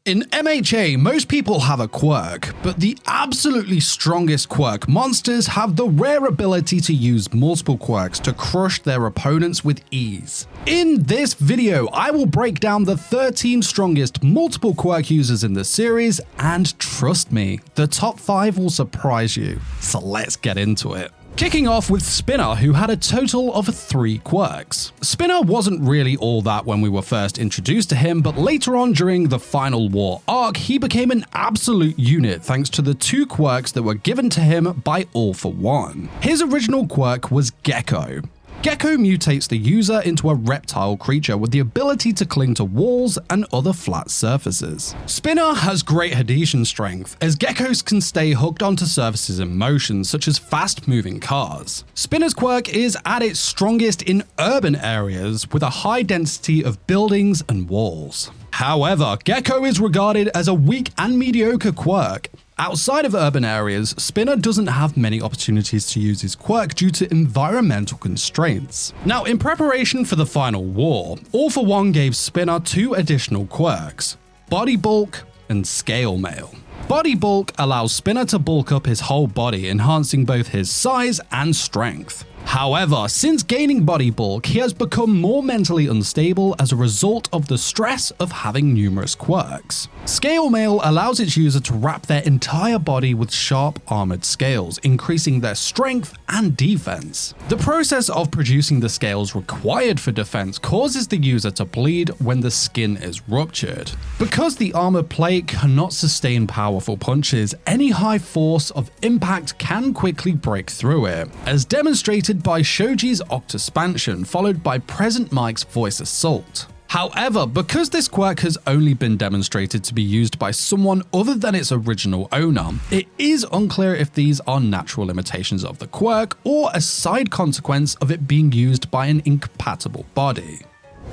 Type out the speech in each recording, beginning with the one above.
In MHA, most people have a quirk, but the absolutely strongest quirk monsters have the rare ability to use multiple quirks to crush their opponents with ease. In this video, I will break down the 13 strongest multiple quirk users in the series, and trust me, the top 5 will surprise you. So let's get into it. Kicking off with Spinner, who had a total of 3 quirks. Spinner wasn't really all that when we were first introduced to him, but later on during the Final War arc, he became an absolute unit thanks to the 2 quirks that were given to him by All For One. His original quirk was Gecko. Gecko mutates the user into a reptile creature with the ability to cling to walls and other flat surfaces. Spinner has great adhesion strength, as geckos can stay hooked onto surfaces in motion, such as fast-moving cars. Spinner's quirk is at its strongest in urban areas with a high density of buildings and walls. However, Gecko is regarded as a weak and mediocre quirk. Outside of urban areas, Spinner doesn't have many opportunities to use his quirk due to environmental constraints. Now, in preparation for the Final War, All For One gave Spinner 2 additional quirks: Body Bulk and Scale Mail. Body Bulk allows Spinner to bulk up his whole body, enhancing both his size and strength. However, since gaining Body Bulk, he has become more mentally unstable as a result of the stress of having numerous quirks. Scale Mail allows its user to wrap their entire body with sharp armored scales, increasing their strength and defense. The process of producing the scales required for defense causes the user to bleed when the skin is ruptured. Because the armor plate cannot sustain powerful punches, any high force of impact can quickly break through it, as demonstrated by Shoji's Octospansion, followed by Present Mike's Voice Assault. However, because this quirk has only been demonstrated to be used by someone other than its original owner, it is unclear if these are natural limitations of the quirk or a side consequence of it being used by an incompatible body.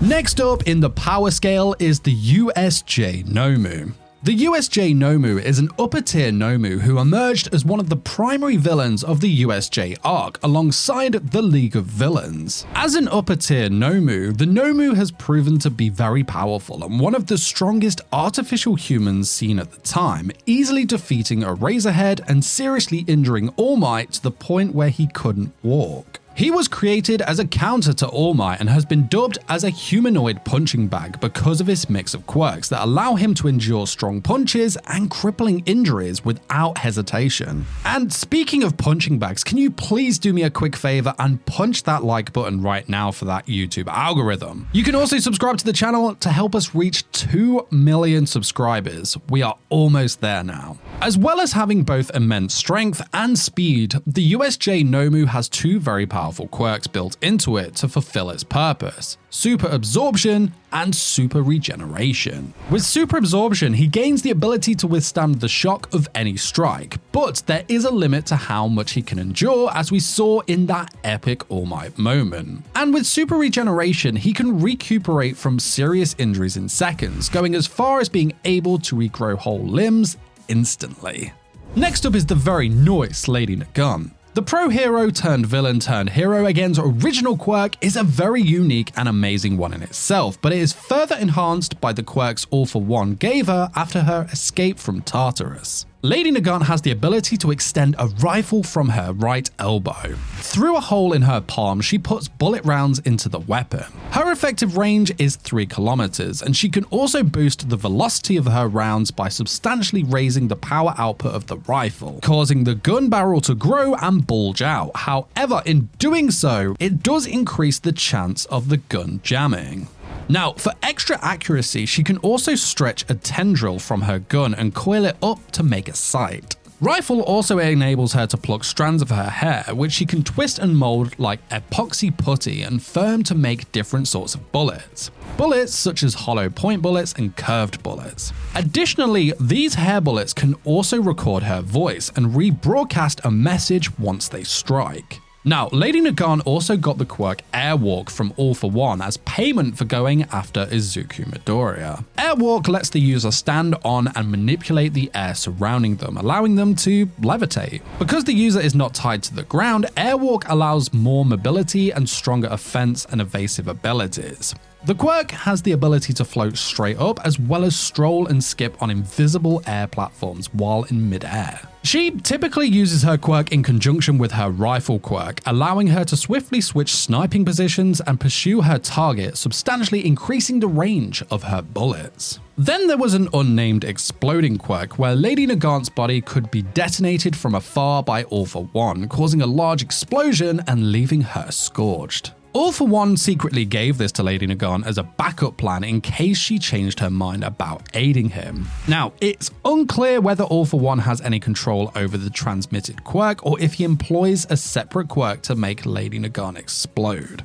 Next up in the power scale is the USJ Nomu. The USJ Nomu is an upper tier Nomu who emerged as one of the primary villains of the USJ arc alongside the League of Villains. As an upper tier Nomu, the Nomu has proven to be very powerful and one of the strongest artificial humans seen at the time, easily defeating Eraserhead and seriously injuring All Might to the point where he couldn't walk. He was created as a counter to All Might and has been dubbed as a humanoid punching bag because of his mix of quirks that allow him to endure strong punches and crippling injuries without hesitation. And speaking of punching bags, can you please do me a quick favor and punch that like button right now for that YouTube algorithm? You can also subscribe to the channel to help us reach 2 million subscribers. We are almost there now. As well as having both immense strength and speed, the USJ Nomu has 2 very powerful quirks built into it to fulfill its purpose: Super Absorption and Super Regeneration. With Super Absorption, he gains the ability to withstand the shock of any strike, but there is a limit to how much he can endure, as we saw in that epic All Might moment. And with Super Regeneration, he can recuperate from serious injuries in seconds, going as far as being able to regrow whole limbs instantly. Next up is the very nice Lady Nagun. The pro hero turned villain turned hero again's original quirk is a very unique and amazing one in itself, but it is further enhanced by the quirks All For One gave her after her escape from Tartarus. Lady Nagun has the ability to extend a rifle from her right elbow. Through a hole in her palm, she puts bullet rounds into the weapon. Her effective range is 3 kilometers, and she can also boost the velocity of her rounds by substantially raising the power output of the rifle, causing the gun barrel to grow and bulge out. However, in doing so, it does increase the chance of the gun jamming. Now, for extra accuracy, she can also stretch a tendril from her gun and coil it up to make a sight. Rifle also enables her to pluck strands of her hair, which she can twist and mold like epoxy putty and firm to make different sorts of bullets. Bullets such as hollow point bullets and curved bullets. Additionally, these hair bullets can also record her voice and rebroadcast a message once they strike. Now, Lady Nagun also got the quirk Airwalk from All For One as payment for going after Izuku Midoriya. Airwalk lets the user stand on and manipulate the air surrounding them, allowing them to levitate. Because the user is not tied to the ground, Airwalk allows more mobility and stronger offense and evasive abilities. The quirk has the ability to float straight up as well as stroll and skip on invisible air platforms while in mid-air. She typically uses her quirk in conjunction with her rifle quirk, allowing her to swiftly switch sniping positions and pursue her target, substantially increasing the range of her bullets. Then there was an unnamed exploding quirk where Lady Nagant's body could be detonated from afar by All For One, causing a large explosion and leaving her scorched. All For One secretly gave this to Lady Nagant as a backup plan in case she changed her mind about aiding him. Now, it's unclear whether All For One has any control over the transmitted quirk or if he employs a separate quirk to make Lady Nagant explode.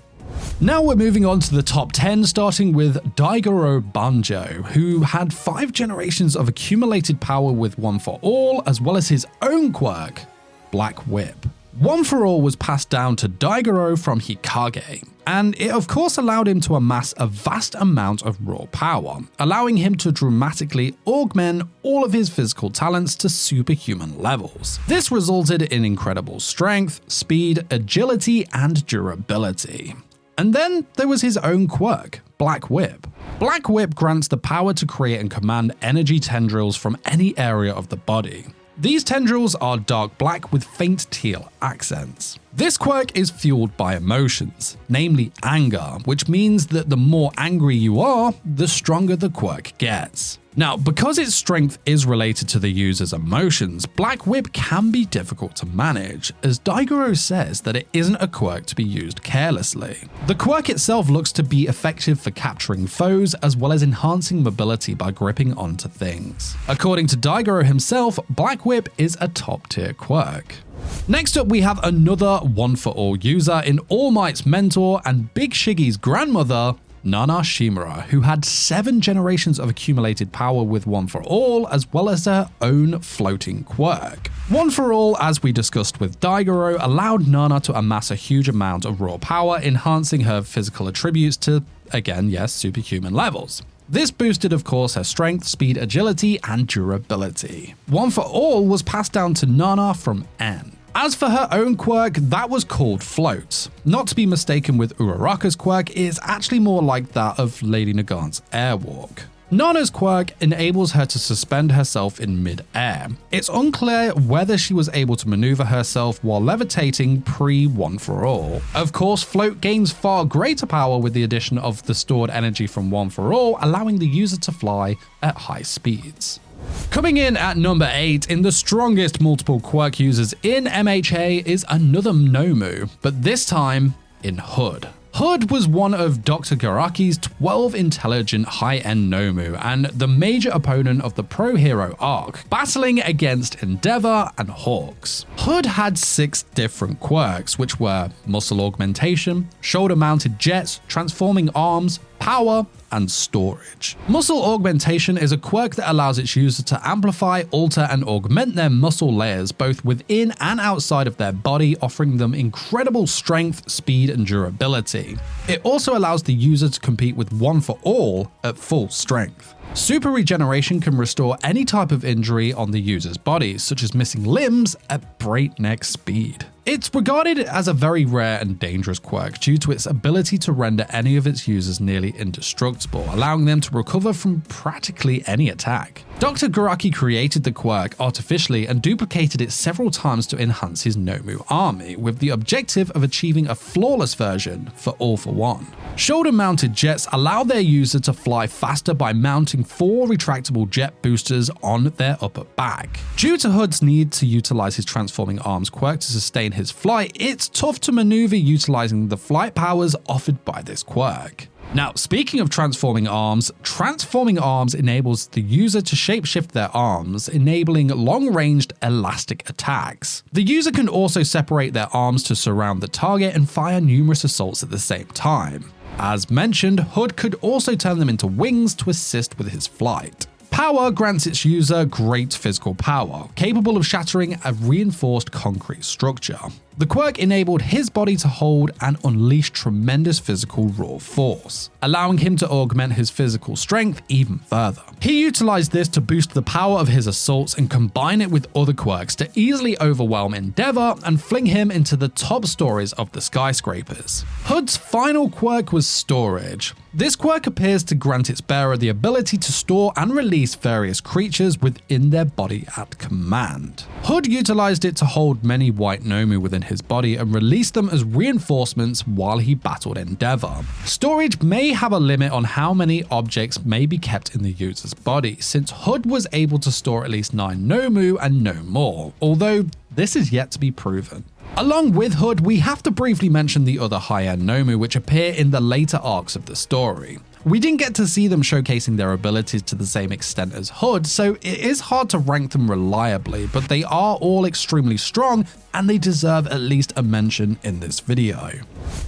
Now we're moving on to the top 10, starting with Daigoro Banjo, who had 5 generations of accumulated power with One For All, as well as his own quirk, Black Whip. One For All was passed down to Daigoro from Hikage, and it of course allowed him to amass a vast amount of raw power, allowing him to dramatically augment all of his physical talents to superhuman levels. This resulted in incredible strength, speed, agility, and durability. And then there was his own quirk, Black Whip. Black Whip grants the power to create and command energy tendrils from any area of the body. These tendrils are dark black with faint teal accents. This quirk is fueled by emotions, namely anger, which means that the more angry you are, the stronger the quirk gets. Now, because its strength is related to the user's emotions, Black Whip can be difficult to manage, as Daigoro says that it isn't a quirk to be used carelessly. The quirk itself looks to be effective for capturing foes, as well as enhancing mobility by gripping onto things. According to Daigoro himself, Black Whip is a top-tier quirk. Next up, we have another One For All user in All Might's mentor and Big Shiggy's grandmother, Nana Shimura, who had 7 generations of accumulated power with One For All, as well as her own floating quirk. One For All, as we discussed with Daigoro, allowed Nana to amass a huge amount of raw power, enhancing her physical attributes to, again, yes, superhuman levels. This boosted, of course, her strength, speed, agility, and durability. One For All was passed down to Nana from N. As for her own quirk, that was called Float. Not to be mistaken with Uraraka's quirk, it is actually more like that of Lady Nagant's Airwalk. Nana's quirk enables her to suspend herself in mid-air. It's unclear whether she was able to maneuver herself while levitating pre-One For All. Of course, Float gains far greater power with the addition of the stored energy from One For All, allowing the user to fly at high speeds. Coming in at number 8 in the strongest multiple quirk users in MHA is another Nomu, but this time in Hood. Hood was one of Dr. Garaki's 12 intelligent high-end Nomu and the major opponent of the Pro Hero arc, battling against Endeavor and Hawks. Hood had 6 different quirks, which were muscle augmentation, shoulder-mounted jets, transforming arms, power, and storage. Muscle augmentation is a quirk that allows its user to amplify, alter, and augment their muscle layers both within and outside of their body, offering them incredible strength, speed, and durability. It also allows the user to compete with One For All at full strength. Super regeneration can restore any type of injury on the user's body, such as missing limbs, at breakneck speed. It's regarded as a very rare and dangerous quirk due to its ability to render any of its users nearly indestructible, allowing them to recover from practically any attack. Dr. Garaki created the quirk artificially and duplicated it several times to enhance his Nomu army, with the objective of achieving a flawless version for All For One. Shoulder-mounted jets allow their user to fly faster by mounting 4 retractable jet boosters on their upper back. Due to Hood's need to utilize his transforming arms quirk to sustain his flight, it's tough to maneuver utilizing the flight powers offered by this quirk. Now, speaking of transforming arms enables the user to shapeshift their arms, enabling long-ranged elastic attacks. The user can also separate their arms to surround the target and fire numerous assaults at the same time. As mentioned, Hood could also turn them into wings to assist with his flight. Power grants its user great physical power, capable of shattering a reinforced concrete structure. The quirk enabled his body to hold and unleash tremendous physical raw force, allowing him to augment his physical strength even further. He utilized this to boost the power of his assaults and combine it with other quirks to easily overwhelm Endeavor and fling him into the top stories of the skyscrapers. Hood's final quirk was storage. This quirk appears to grant its bearer the ability to store and release various creatures within their body at command. Hood utilized it to hold many white Nomu within his body and release them as reinforcements while he battled Endeavor. Storage may have a limit on how many objects may be kept in the user's body, since Hood was able to store at least 9 Nomu and no more, although this is yet to be proven. Along with Hood, we have to briefly mention the other high-end Nomu which appear in the later arcs of the story. We didn't get to see them showcasing their abilities to the same extent as Hood, so it is hard to rank them reliably, but they are all extremely strong and they deserve at least a mention in this video.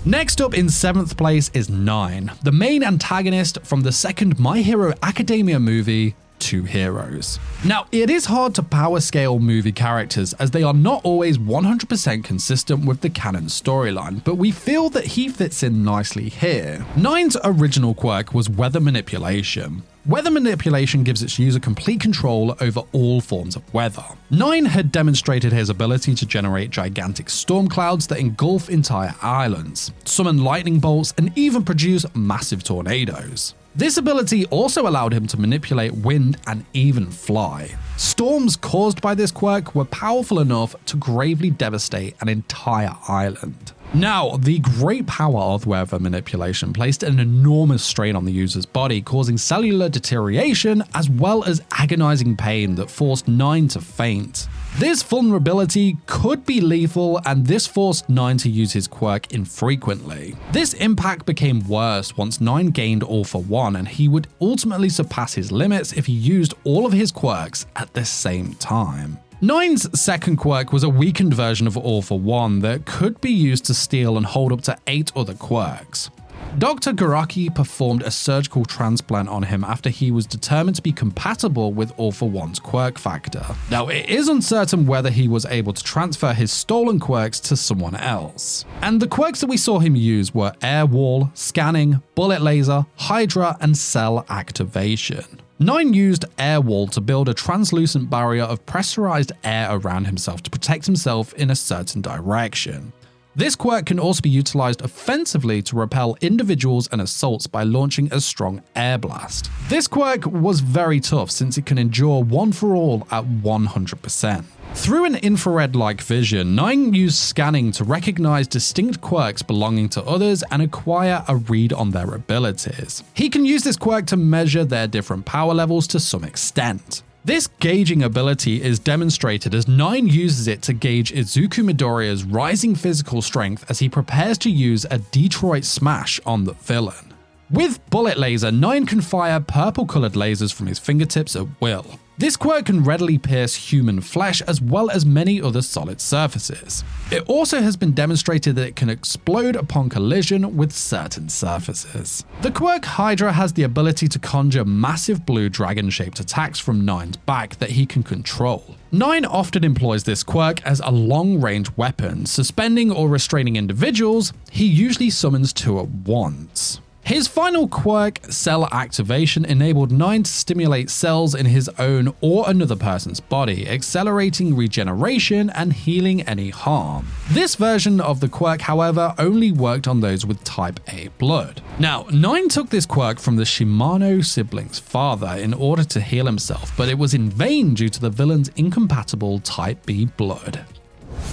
Next up in 7th place is 9, the main antagonist from the second My Hero Academia movie, Two Heroes. Now, it is hard to power scale movie characters as they are not always 100% consistent with the canon storyline, but we feel that he fits in nicely here. 9's original quirk was weather manipulation. Weather manipulation gives its user complete control over all forms of weather. 9 had demonstrated his ability to generate gigantic storm clouds that engulf entire islands, summon lightning bolts, and even produce massive tornadoes. This ability also allowed him to manipulate wind and even fly. Storms caused by this quirk were powerful enough to gravely devastate an entire island. Now, the great power of weather manipulation placed an enormous strain on the user's body, causing cellular deterioration as well as agonizing pain that forced 9 to faint. This vulnerability could be lethal, and this forced 9 to use his quirk infrequently. This impact became worse once 9 gained All for One, and he would ultimately surpass his limits if he used all of his quirks at the same time. 9's second quirk was a weakened version of All for One that could be used to steal and hold up to 8 other quirks. Dr. Garaki performed a surgical transplant on him after he was determined to be compatible with All for One's quirk factor. Now, it is uncertain whether he was able to transfer his stolen quirks to someone else. And the quirks that we saw him use were Air Wall, Scanning, Bullet Laser, Hydra, and Cell Activation. 9 used Air Wall to build a translucent barrier of pressurized air around himself to protect himself in a certain direction. This quirk can also be utilized offensively to repel individuals and assaults by launching a strong air blast. This quirk was very tough since it can endure one for all at 100%. Through an infrared-like vision, 9 used scanning to recognize distinct quirks belonging to others and acquire a read on their abilities. He can use this quirk to measure their different power levels to some extent. This gauging ability is demonstrated as 9 uses it to gauge Izuku Midoriya's rising physical strength as he prepares to use a Detroit Smash on the villain. With Bullet Laser, 9 can fire purple-colored lasers from his fingertips at will. This quirk can readily pierce human flesh as well as many other solid surfaces. It also has been demonstrated that it can explode upon collision with certain surfaces. The quirk Hydra has the ability to conjure massive blue dragon-shaped attacks from 9's back that he can control. 9 often employs this quirk as a long-range weapon, suspending or restraining individuals. He usually summons 2 at once. His final quirk, Cell Activation, enabled 9 to stimulate cells in his own or another person's body, accelerating regeneration and healing any harm. This version of the quirk, however, only worked on those with Type A blood. Now, 9 took this quirk from the Shimano siblings' father in order to heal himself, but it was in vain due to the villain's incompatible Type B blood.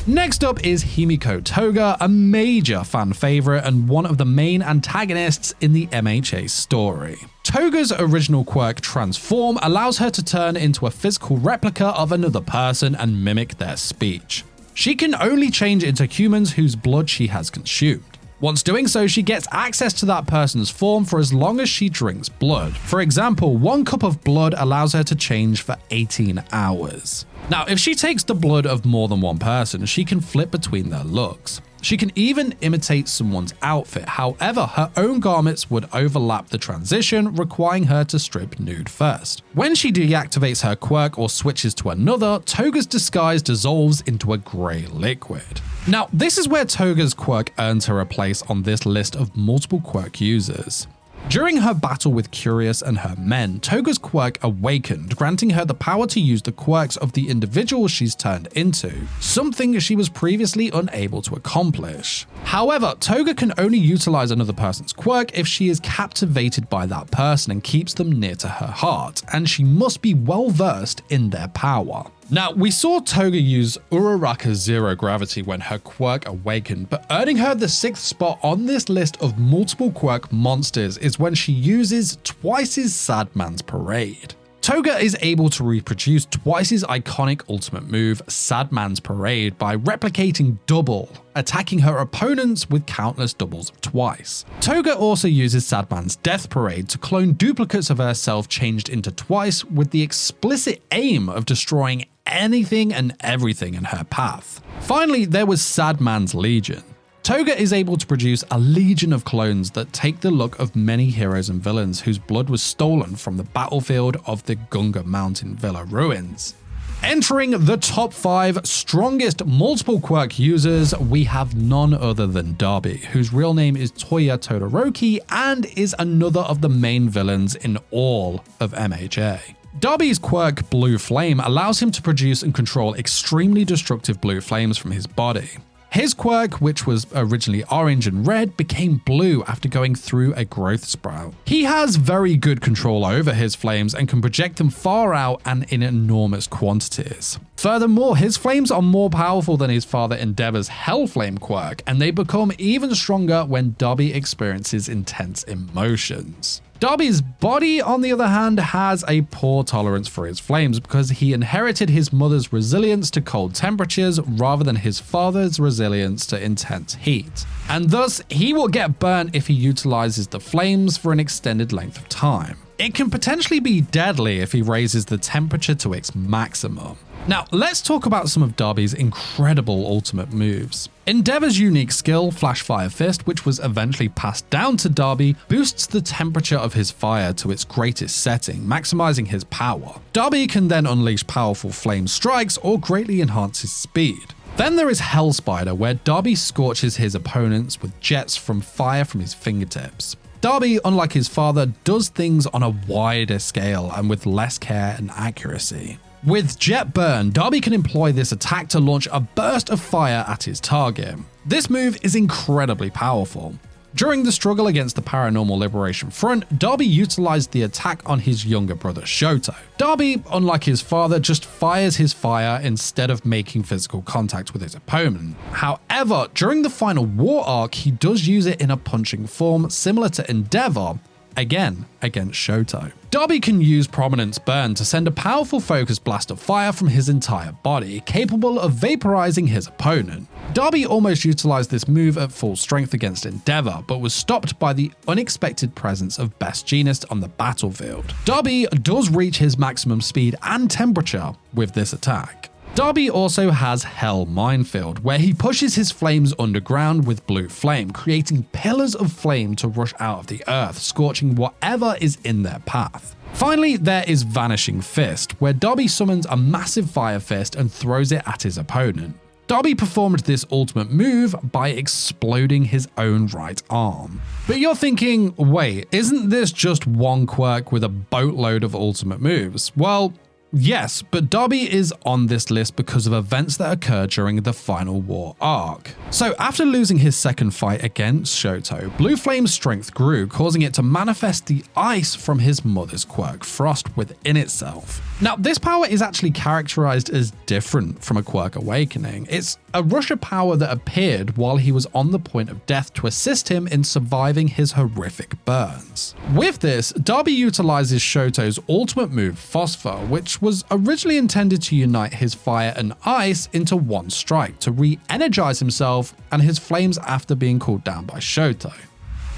Next up is Himiko Toga, a major fan favorite and one of the main antagonists in the MHA story. Toga's original quirk, Transform, allows her to turn into a physical replica of another person and mimic their speech. She can only change into humans whose blood she has consumed. Once doing so, she gets access to that person's form for as long as she drinks blood. For example, 1 cup of blood allows her to change for 18 hours. Now, if she takes the blood of more than one person, she can flip between their looks. She can even imitate someone's outfit. However, her own garments would overlap the transition, requiring her to strip nude first. When she deactivates her quirk or switches to another, Toga's disguise dissolves into a grey liquid. Now, this is where Toga's quirk earns her a place on this list of multiple quirk users. During her battle with Curious and her men, Toga's quirk awakened, granting her the power to use the quirks of the individual she's turned into, something she was previously unable to accomplish. However, Toga can only utilize another person's quirk if she is captivated by that person and keeps them near to her heart, and she must be well versed in their power. Now, we saw Toga use Uraraka's zero gravity when her quirk awakened, but earning her the 6th spot on this list of multiple quirk monsters is when she uses Twice's Sad Man's Parade. Toga is able to reproduce Twice's iconic ultimate move, Sad Man's Parade, by replicating double, attacking her opponents with countless doubles of Twice. Toga also uses Sad Man's Death Parade to clone duplicates of herself changed into Twice with the explicit aim of destroying anything and everything in her path. Finally, there was Sad Man's Legion. Toga is able to produce a legion of clones that take the look of many heroes and villains whose blood was stolen from the battlefield of the Gunga Mountain Villa ruins. Entering the top 5 strongest multiple quirk users, we have none other than Darby, whose real name is Toya Todoroki and is another of the main villains in all of MHA. Darby's quirk Blue Flame allows him to produce and control extremely destructive blue flames from his body. His quirk, which was originally orange and red, became blue after going through a growth sprout. He has very good control over his flames and can project them far out and in enormous quantities. Furthermore, his flames are more powerful than his father Endeavor's Hellflame quirk, and they become even stronger when Darby experiences intense emotions. Darby's body, on the other hand, has a poor tolerance for his flames because he inherited his mother's resilience to cold temperatures rather than his father's resilience to intense heat. And thus, he will get burnt if he utilizes the flames for an extended length of time. It can potentially be deadly if he raises the temperature to its maximum. Now, let's talk about some of Darby's incredible ultimate moves. Endeavor's unique skill, Flash Fire Fist, which was eventually passed down to Darby, boosts the temperature of his fire to its greatest setting, maximizing his power. Darby can then unleash powerful flame strikes or greatly enhance his speed. Then there is Hell Spider, where Darby scorches his opponents with jets from fire from his fingertips. Darby, unlike his father, does things on a wider scale and with less care and accuracy. With Jet Burn, Darby can employ this attack to launch a burst of fire at his target. This move is incredibly powerful. During the struggle against the Paranormal Liberation Front, Darby utilized the attack on his younger brother Shoto. Darby, unlike his father, just fires his fire instead of making physical contact with his opponent. However, during the final war arc, he does use it in a punching form similar to Endeavor, again against Shoto. Darby can use Prominence Burn to send a powerful focused blast of fire from his entire body, capable of vaporizing his opponent. Darby almost utilized this move at full strength against Endeavor, but was stopped by the unexpected presence of Best Jeanist on the battlefield. Darby does reach his maximum speed and temperature with this attack. Darby also has Hell Minefield, where he pushes his flames underground with Blue Flame, creating pillars of flame to rush out of the earth, scorching whatever is in their path. Finally, there is Vanishing Fist, where Darby summons a massive fire fist and throws it at his opponent. Darby performed this ultimate move by exploding his own right arm. But you're thinking, wait, isn't this just one quirk with a boatload of ultimate moves? Well, yes, but Darby is on this list because of events that occurred during the final war arc. So after losing his second fight against Shoto, Blue Flame's strength grew, causing it to manifest the ice from his mother's quirk Frost within itself. Now, this power is actually characterized as different from a quirk awakening. It's a rush of power that appeared while he was on the point of death to assist him in surviving his horrific burns. With this, Darby utilizes Shoto's ultimate move, Phosphor, which was originally intended to unite his fire and ice into one strike to re-energize himself and his flames after being cooled down by Shoto.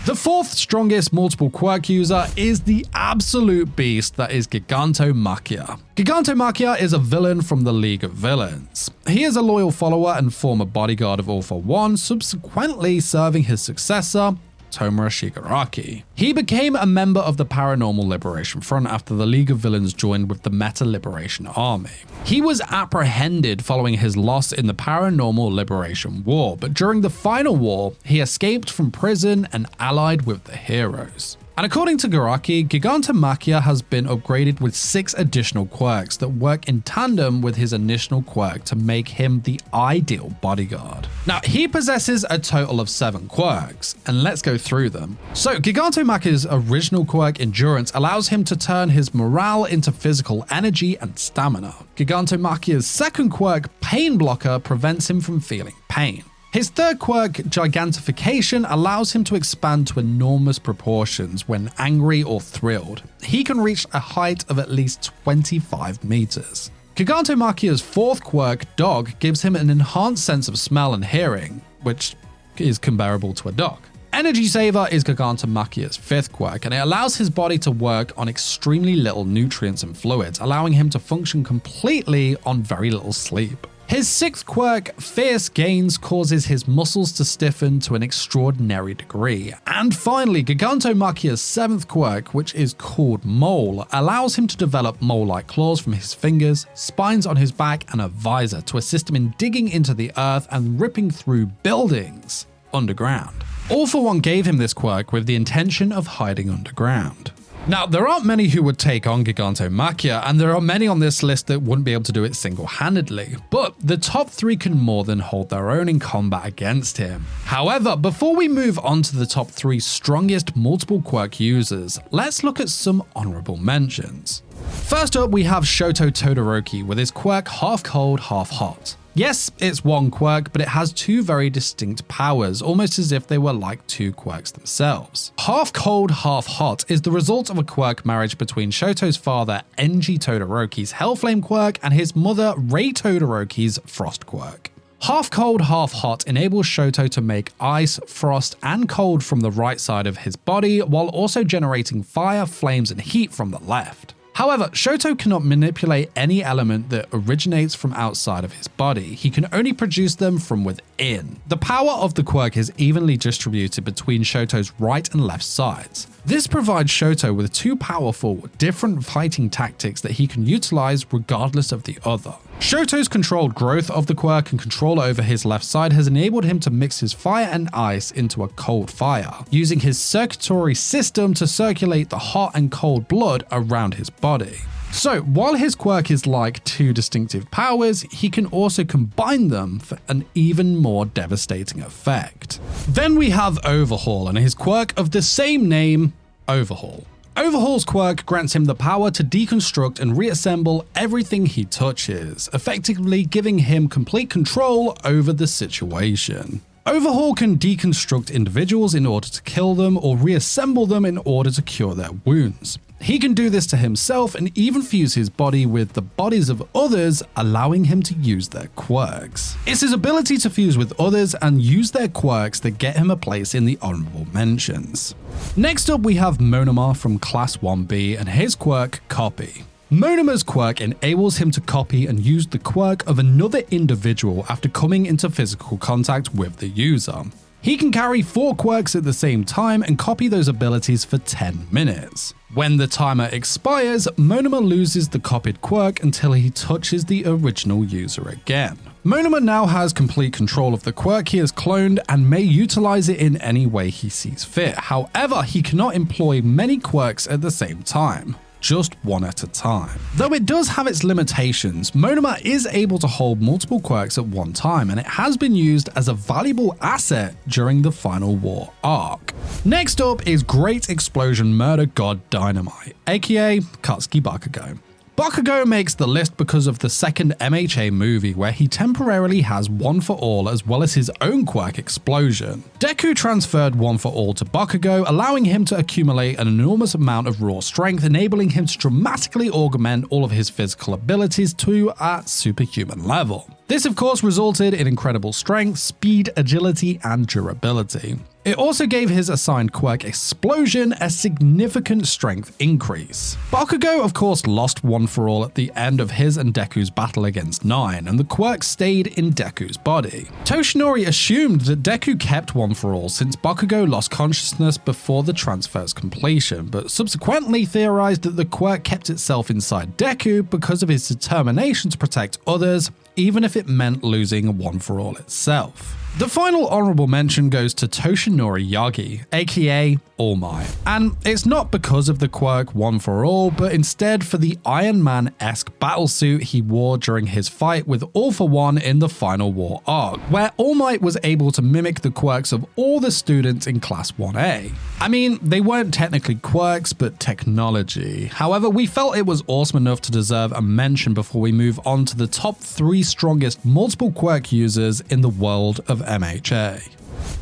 The fourth strongest multiple quirk user is the absolute beast that is Gigantomachia. Gigantomachia is a villain from the League of Villains. He is a loyal follower and former bodyguard of All for One, subsequently serving his successor, Tomura Shigaraki. He became a member of the Paranormal Liberation Front after the League of Villains joined with the Meta Liberation Army. He was apprehended following his loss in the Paranormal Liberation War, but during the final war, he escaped from prison and allied with the heroes. And according to Garaki, Gigantomachia has been upgraded with 6 additional quirks that work in tandem with his initial quirk to make him the ideal bodyguard. Now, he possesses a total of 7 quirks, and let's go through them. So, Gigantomachia's original quirk, Endurance, allows him to turn his morale into physical energy and stamina. Gigantomachia's second quirk, Pain Blocker, prevents him from feeling pain. His third quirk, Gigantification, allows him to expand to enormous proportions when angry or thrilled. He can reach a height of at least 25 meters. Gigantomachia's fourth quirk, Dog, gives him an enhanced sense of smell and hearing, which is comparable to a dog. Energy Saver is Gigantomachia's fifth quirk, and it allows his body to work on extremely little nutrients and fluids, allowing him to function completely on very little sleep. His sixth quirk, Fierce Gains, causes his muscles to stiffen to an extraordinary degree. And finally, Gigantomachia's seventh quirk, which is called Mole, allows him to develop mole-like claws from his fingers, spines on his back, and a visor to assist him in digging into the earth and ripping through buildings underground. All for One gave him this quirk with the intention of hiding underground. Now, there aren't many who would take on Gigantomachia, and there are many on this list that wouldn't be able to do it single-handedly, but the top 3 can more than hold their own in combat against him. However, before we move on to the top 3 strongest multiple quirk users, let's look at some honorable mentions. First up, we have Shoto Todoroki with his quirk Half Cold, Half Hot. Yes, it's one quirk, but it has 2 very distinct powers, almost as if they were like 2 quirks themselves. Half Cold, Half Hot is the result of a quirk marriage between Shoto's father, Enji Todoroki's Hellflame quirk, and his mother, Rei Todoroki's Frost quirk. Half Cold, Half Hot enables Shoto to make ice, frost, and cold from the right side of his body, while also generating fire, flames, and heat from the left. However, Shoto cannot manipulate any element that originates from outside of his body. He can only produce them from within. The power of the quirk is evenly distributed between Shoto's right and left sides. This provides Shoto with 2 powerful, different fighting tactics that he can utilize regardless of the other. Shoto's controlled growth of the quirk and control over his left side has enabled him to mix his fire and ice into a cold fire, using his circulatory system to circulate the hot and cold blood around his body. So, while his quirk is like 2 distinctive powers, he can also combine them for an even more devastating effect. Then we have Overhaul and his quirk of the same name, Overhaul. Overhaul's quirk grants him the power to deconstruct and reassemble everything he touches, effectively giving him complete control over the situation. Overhaul can deconstruct individuals in order to kill them or reassemble them in order to cure their wounds. He can do this to himself and even fuse his body with the bodies of others, allowing him to use their quirks. It's his ability to fuse with others and use their quirks that get him a place in the honorable mentions. Next up, we have Monomar from Class 1B and his quirk, Copy. Monomar's quirk enables him to copy and use the quirk of another individual after coming into physical contact with the user. He can carry 4 quirks at the same time and copy those abilities for 10 minutes. When the timer expires, Monomar loses the copied quirk until he touches the original user again. Monomar now has complete control of the quirk he has cloned and may utilize it in any way he sees fit. However, he cannot employ many quirks at the same time. Just one at a time. Though it does have its limitations, Monomar is able to hold multiple quirks at one time, and it has been used as a valuable asset during the Final War arc. Next up is Great Explosion Murder God Dynamite, aka Katsuki Bakugo. Bakugo makes the list because of the second MHA movie where he temporarily has One for All as well as his own quirk Explosion. Deku transferred One for All to Bakugo, allowing him to accumulate an enormous amount of raw strength, enabling him to dramatically augment all of his physical abilities to a superhuman level. This of course resulted in incredible strength, speed, agility, and durability. It also gave his assigned quirk Explosion a significant strength increase. Bakugo of course lost One for All at the end of his and Deku's battle against Nine, and the quirk stayed in Deku's body. Toshinori assumed that Deku kept One for All since Bakugo lost consciousness before the transfer's completion, but subsequently theorized that the quirk kept itself inside Deku because of his determination to protect others, even if it meant losing One for All itself. The final honorable mention goes to Toshinori Yagi, aka All Might, and it's not because of the quirk One for All, but instead for the Iron Man-esque battlesuit he wore during his fight with All for One in the Final War arc, where All Might was able to mimic the quirks of all the students in Class 1A. I mean, they weren't technically quirks, but technology. However, we felt it was awesome enough to deserve a mention before we move on to the top 3 strongest multiple quirk users in the world of MHA.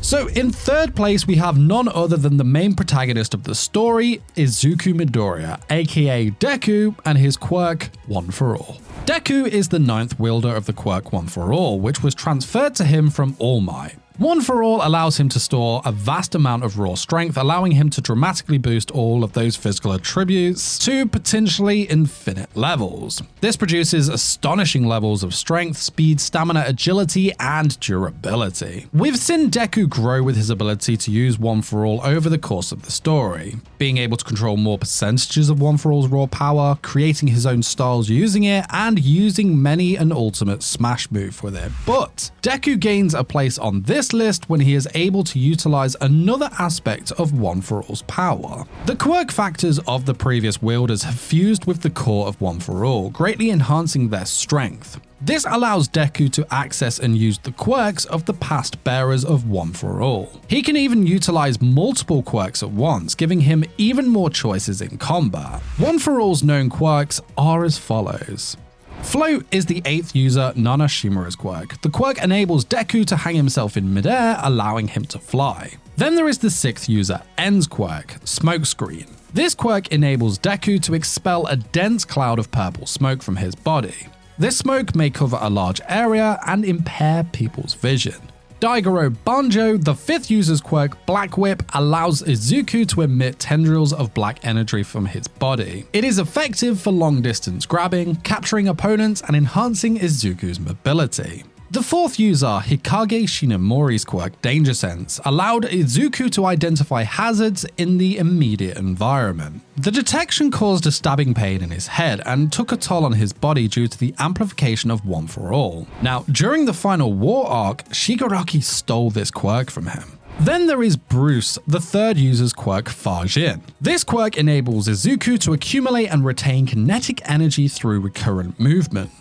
So in third place we have none other than the main protagonist of the story, Izuku Midoriya, aka Deku, and his quirk One for All. Deku is the 9th wielder of the quirk One for All, which was transferred to him from All Might. One for All allows him to store a vast amount of raw strength, allowing him to dramatically boost all of those physical attributes to potentially infinite levels. This produces astonishing levels of strength, speed, stamina, agility, and durability. We've seen Deku grow with his ability to use One for All over the course of the story, being able to control more percentages of One for All's raw power, creating his own styles using it, and using many an ultimate smash move with it. But Deku gains a place on this list when he is able to utilize another aspect of One for All's power. The quirk factors of the previous wielders have fused with the core of One for All, greatly enhancing their strength. This allows Deku to access and use the quirks of the past bearers of One for All. He can even utilize multiple quirks at once, giving him even more choices in combat. One for All's known quirks are as follows. Float is the 8th user Nana Shimura's quirk. The quirk enables Deku to hang himself in midair, allowing him to fly. Then there is the 6th user En's quirk, Smokescreen. This quirk enables Deku to expel a dense cloud of purple smoke from his body. This smoke may cover a large area and impair people's vision. Daigoro Banjo, the 5th user's quirk, Black Whip, allows Izuku to emit tendrils of black energy from his body. It is effective for long distance grabbing, capturing opponents, and enhancing Izuku's mobility. The 4th user, Hikage Shinomori's quirk, Danger Sense, allowed Izuku to identify hazards in the immediate environment. The detection caused a stabbing pain in his head and took a toll on his body due to the amplification of One for All. Now, during the Final War arc, Shigaraki stole this quirk from him. Then there is Bruce, the 3rd user's quirk Fajin. This quirk enables Izuku to accumulate and retain kinetic energy through recurrent movement.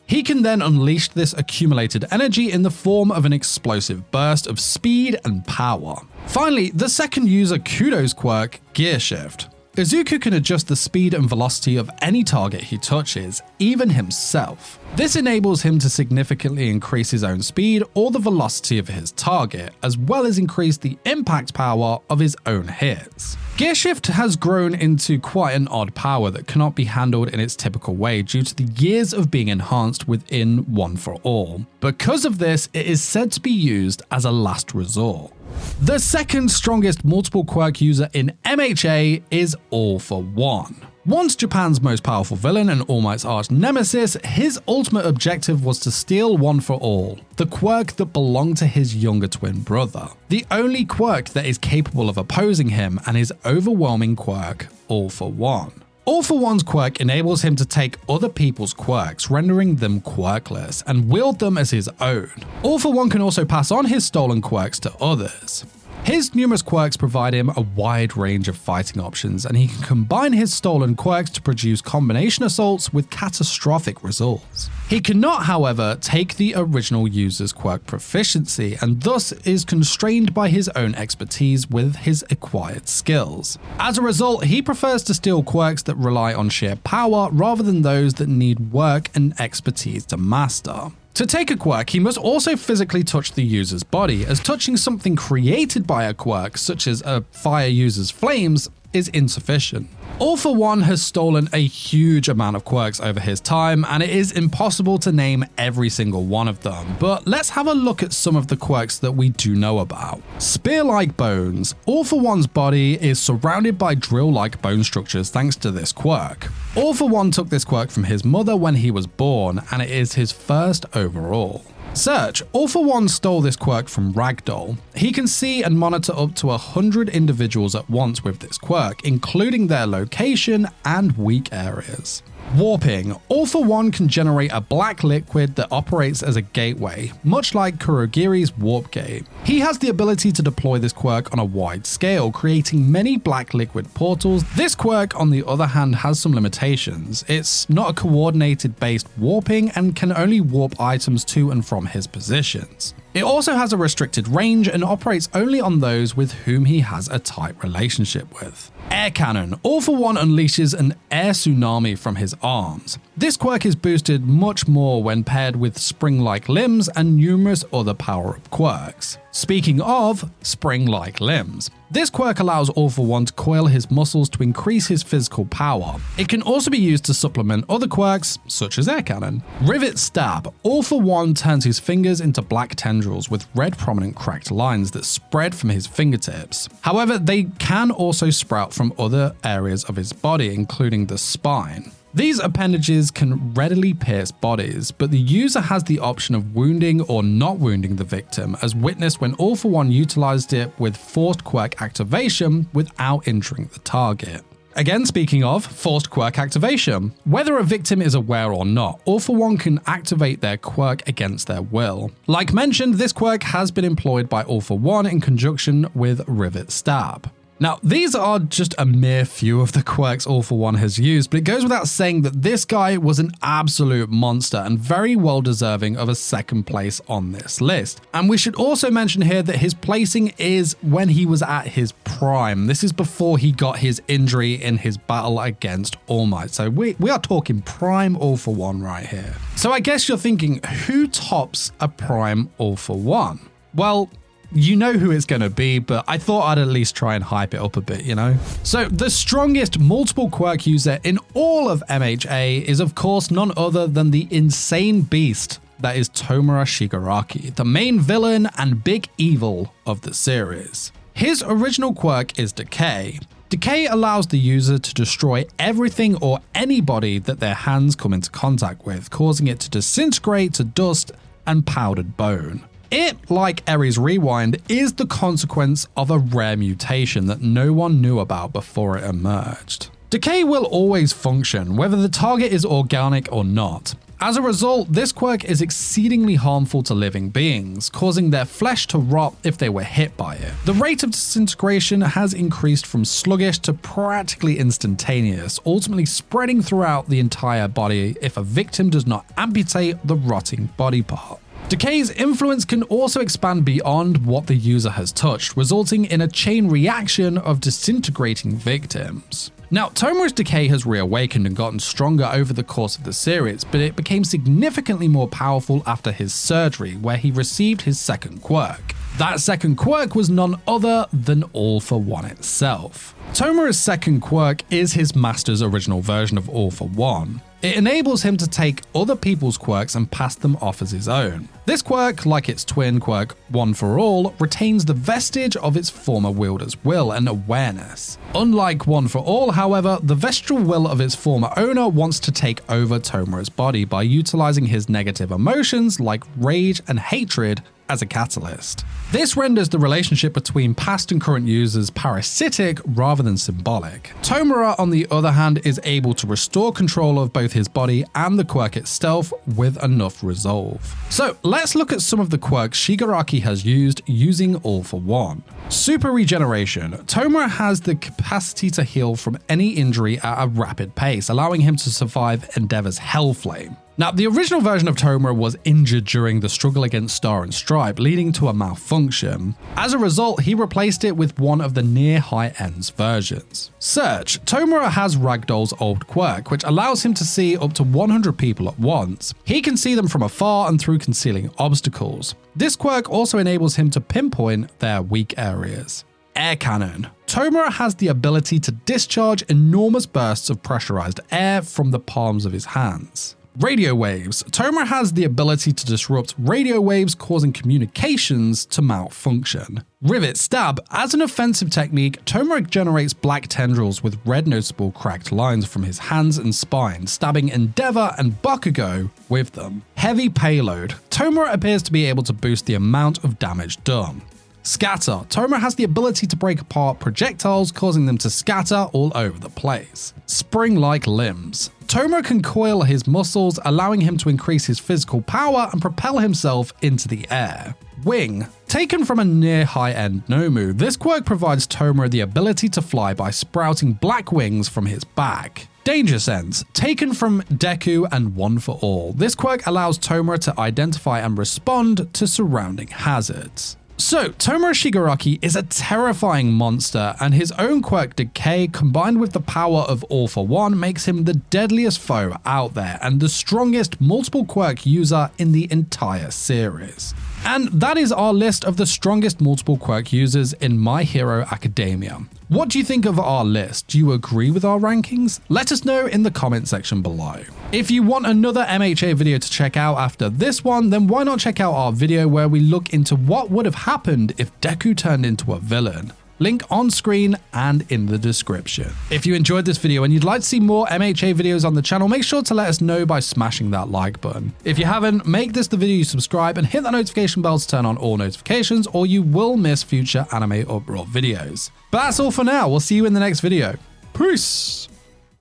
He can then unleash this accumulated energy in the form of an explosive burst of speed and power. Finally, the 2nd user Kudo's quirk, Gear Shift. Izuku can adjust the speed and velocity of any target he touches, even himself. This enables him to significantly increase his own speed or the velocity of his target, as well as increase the impact power of his own hits. Gear Shift has grown into quite an odd power that cannot be handled in its typical way due to the years of being enhanced within One for All. Because of this, it is said to be used as a last resort. The 2nd strongest multiple quirk user in MHA is All for One. Once Japan's most powerful villain and All Might's arch nemesis, his ultimate objective was to steal One for All, the quirk that belonged to his younger twin brother. The only quirk that is capable of opposing him and his overwhelming quirk, All for One. All for One's quirk enables him to take other people's quirks, rendering them quirkless, and wield them as his own. All for One can also pass on his stolen quirks to others. His numerous quirks provide him a wide range of fighting options, and he can combine his stolen quirks to produce combination assaults with catastrophic results. He cannot, however, take the original user's quirk proficiency, and thus is constrained by his own expertise with his acquired skills. As a result, he prefers to steal quirks that rely on sheer power rather than those that need work and expertise to master. To take a quirk, he must also physically touch the user's body, as touching something created by a quirk, such as a fire user's flames, is insufficient. All For One has stolen a huge amount of quirks over his time, and it is impossible to name every single one of them, but let's have a look at some of the quirks that we do know about. Spear-like bones. All For One's body is surrounded by drill-like bone structures thanks to this quirk. All For One took this quirk from his mother when he was born, and it is his first overall. Search. All For One stole this quirk from Ragdoll. He can see and monitor up to 100 individuals at once with this quirk, including their location and weak areas. Warping. All For One can generate a black liquid that operates as a gateway, much like Kurogiri's warp gate. He has the ability to deploy this quirk on a wide scale, creating many black liquid portals. This quirk, on the other hand, has some limitations. It's not a coordinated based warping and can only warp items to and from his positions. It also has a restricted range and operates only on those with whom he has a tight relationship with. Air Cannon. All For One unleashes an air tsunami from his arms. This quirk is boosted much more when paired with spring-like limbs and numerous other power-up quirks. Speaking of spring-like limbs, this quirk allows All For One to coil his muscles to increase his physical power. It can also be used to supplement other quirks, such as Air Cannon. Rivet Stab. All For One turns his fingers into black tendrils with red prominent cracked lines that spread from his fingertips. However, they can also sprout from other areas of his body, including the spine. These appendages can readily pierce bodies, but the user has the option of wounding or not wounding the victim, as witnessed when All For One utilized it with forced quirk activation without injuring the target. Again, speaking of forced quirk activation, whether a victim is aware or not, All For One can activate their quirk against their will. Like mentioned, this quirk has been employed by All For One in conjunction with Rivet Stab. Now, these are just a mere few of the quirks All For One has used, but it goes without saying that this guy was an absolute monster and very well deserving of a second place on this list. And we should also mention here that his placing is when he was at his prime. This is before he got his injury in his battle against All Might. So we are talking prime All For One right here. So I guess you're thinking, who tops a prime All For One? Well, you know who it's going to be, but I thought I'd at least try and hype it up a bit, you know? So the strongest multiple quirk user in all of MHA is of course none other than the insane beast that is Tomura Shigaraki, the main villain and big evil of the series. His original quirk is Decay. Decay allows the user to destroy everything or anybody that their hands come into contact with, causing it to disintegrate to dust and powdered bone. It, like Eri's Rewind, is the consequence of a rare mutation that no one knew about before it emerged. Decay will always function, whether the target is organic or not. As a result, this quirk is exceedingly harmful to living beings, causing their flesh to rot if they were hit by it. The rate of disintegration has increased from sluggish to practically instantaneous, ultimately spreading throughout the entire body if a victim does not amputate the rotting body part. Decay's influence can also expand beyond what the user has touched, resulting in a chain reaction of disintegrating victims. Now, Tomura's Decay has reawakened and gotten stronger over the course of the series, but it became significantly more powerful after his surgery, where he received his second quirk. That second quirk was none other than All For One itself. Tomura's second quirk is his master's original version of All For One. It enables him to take other people's quirks and pass them off as his own. This quirk, like its twin quirk, One For All, retains the vestige of its former wielder's will and awareness. Unlike One For All, however, the vestigial will of its former owner wants to take over Tomura's body by utilizing his negative emotions like rage and hatred as a catalyst. This renders the relationship between past and current users parasitic rather than symbolic. Tomura, on the other hand, is able to restore control of both his body and the quirk itself with enough resolve. So let's look at some of the quirks Shigaraki has used using All For One. Super Regeneration. Tomura has the capacity to heal from any injury at a rapid pace, allowing him to survive Endeavor's Hellflame. Now, the original version of Tomura was injured during the struggle against Star and Stripe, leading to a malfunction. As a result, he replaced it with one of the near high ends versions. Search. Tomura has Ragdoll's old quirk, which allows him to see up to 100 people at once. He can see them from afar and through concealing obstacles. This quirk also enables him to pinpoint their weak areas. Air Cannon. Tomura has the ability to discharge enormous bursts of pressurized air from the palms of his hands. Radio waves. Tomura has the ability to disrupt radio waves, causing communications to malfunction. Rivet stab. As an offensive technique, Tomura generates black tendrils with red noticeable cracked lines from his hands and spine, stabbing Endeavor and Bakugo with them. Heavy payload. Tomura appears to be able to boost the amount of damage done. Scatter. Tomura has the ability to break apart projectiles, causing them to scatter all over the place. Spring-like limbs. Tomura can coil his muscles, allowing him to increase his physical power and propel himself into the air. Wing. Taken from a near high-end Nomu, this quirk provides Tomura the ability to fly by sprouting black wings from his back. Danger Sense. Taken from Deku and One for All, this quirk allows Tomura to identify and respond to surrounding hazards. So, Tomura Shigaraki is a terrifying monster, and his own quirk Decay combined with the power of All for One makes him the deadliest foe out there and the strongest multiple quirk user in the entire series. And that is our list of the strongest multiple quirk users in My Hero Academia. What do you think of our list? Do you agree with our rankings? Let us know in the comment section below. If you want another MHA video to check out after this one, then why not check out our video where we look into what would have happened if Deku turned into a villain. Link on screen and in the description. If you enjoyed this video and you'd like to see more MHA videos on the channel, make sure to let us know by smashing that like button. If you haven't, make this the video you subscribe and hit that notification bell to turn on all notifications, or you will miss future Anime Uproar videos. But that's all for now. We'll see you in the next video. Peace!